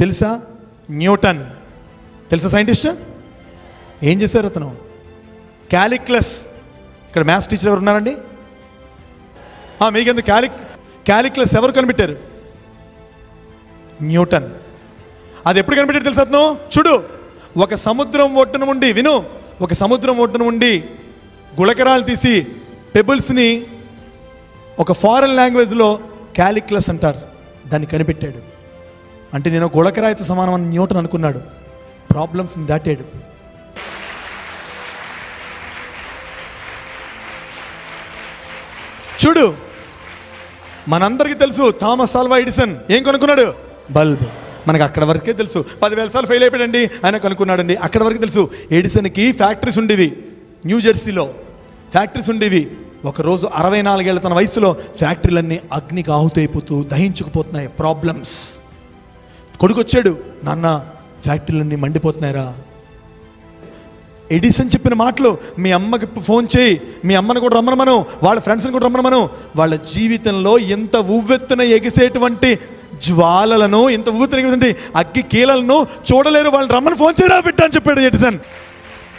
తెలుసా? న్యూటన్ తెలుసా? సైంటిస్ట్. ఏం చేశారు అతను? క్యాలిక్యులస్. ఇక్కడ మ్యాథ్స్ టీచర్ ఎవరు ఉన్నారండి? మీకెందుకు క్యాలిక్యులస్ ఎవరు కనిపెట్టారు? న్యూటన్. అది ఎప్పుడు కనిపెట్టారు తెలుసా అతను? చూడు, ఒక సముద్రం ఒడ్డున ఉండి, విను, ఒక సముద్రం ఒడ్డున ఉండి గుళకరాలు తీసి పెబుల్స్ని ఒక ఫారెన్ లాంగ్వేజ్లో క్యాలిక్యులస్ అంటారు, దాన్ని కనిపెట్టాడు. అంటే నేను గుళకరాయితో సమానం అని న్యూటన్ అనుకున్నాడు. ప్రాబ్లమ్స్ని దాటాడు. చూడు, మనందరికీ తెలుసు థామస్ ఆల్వా ఎడిసన్ ఏం కనుక్కున్నాడు? బల్బ్. మనకు అక్కడ వరకే తెలుసు. 10,000 సార్లు ఫెయిల్ అయిపోయాడండి, ఆయన కనుక్కున్నాడండి, అక్కడ వరకు తెలుసు. ఎడిసన్కి ఫ్యాక్టరీస్ ఉండేవి, న్యూ జెర్సీలో ఫ్యాక్టరీస్ ఉండేవి. ఒకరోజు 64 ఏళ్ళ తన వయసులో ఫ్యాక్టరీలన్నీ అగ్నికి ఆహుతైపోతూ దహించుకుపోతున్నాయి. ప్రాబ్లమ్స్. కొడుకు వచ్చాడు, నాన్న ఫ్యాక్టరీలన్నీ మండిపోతున్నాయిరా. ఎడిసన్ చెప్పిన మాటలు, మీ అమ్మకి ఫోన్ చేయి, మీ అమ్మని కూడా రమ్మనమను, వాళ్ళ ఫ్రెండ్స్ని కూడా రమ్మనమను. వాళ్ళ జీవితంలో ఎంత ఉవ్వెత్తున ఎగిసేటువంటి జ్వాలలను, ఎంత ఉవ్వెత్తున ఎగిసేటువంటి అగ్గి కీలలను చూడలేరు, వాళ్ళని రమ్మని ఫోన్ చేయరా బిడ్డ అని చెప్పాడు ఎడిసన్.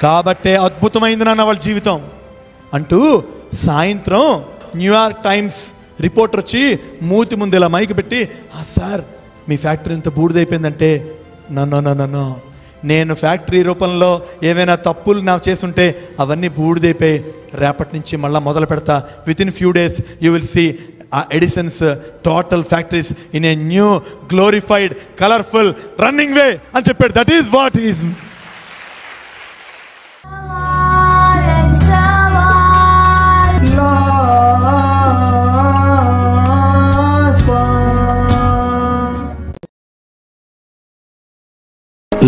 కాబట్టే అద్భుతమైంది నాన్న వాళ్ళ జీవితం అంటూ సాయంత్రం న్యూయార్క్ టైమ్స్ రిపోర్టర్ వచ్చి మూతి ముందు ఇలా మైక్ పెట్టి, సార్ మీ ఫ్యాక్టరీ ఎంత బూడిదైపోయిందంటే, నన్ను నేను ఫ్యాక్టరీ రూపంలో ఏవైనా తప్పులు నా చేసుంటే అవన్నీ బూడిదైపోయి రేపటి నుంచి మళ్ళీ మొదలు పెడతా. Within few days you will see Edison's total factories in a new glorified colourful running way అని చెప్పాడు. That is what is.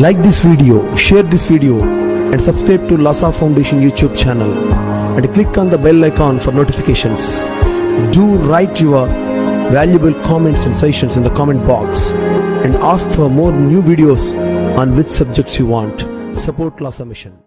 Like this video, share this video and subscribe to Lhasa Foundation YouTube channel and click on the bell icon for notifications. Do write your valuable comments and suggestions in the comment box and ask for more new videos on which subjects you want. Support Lhasa Mission.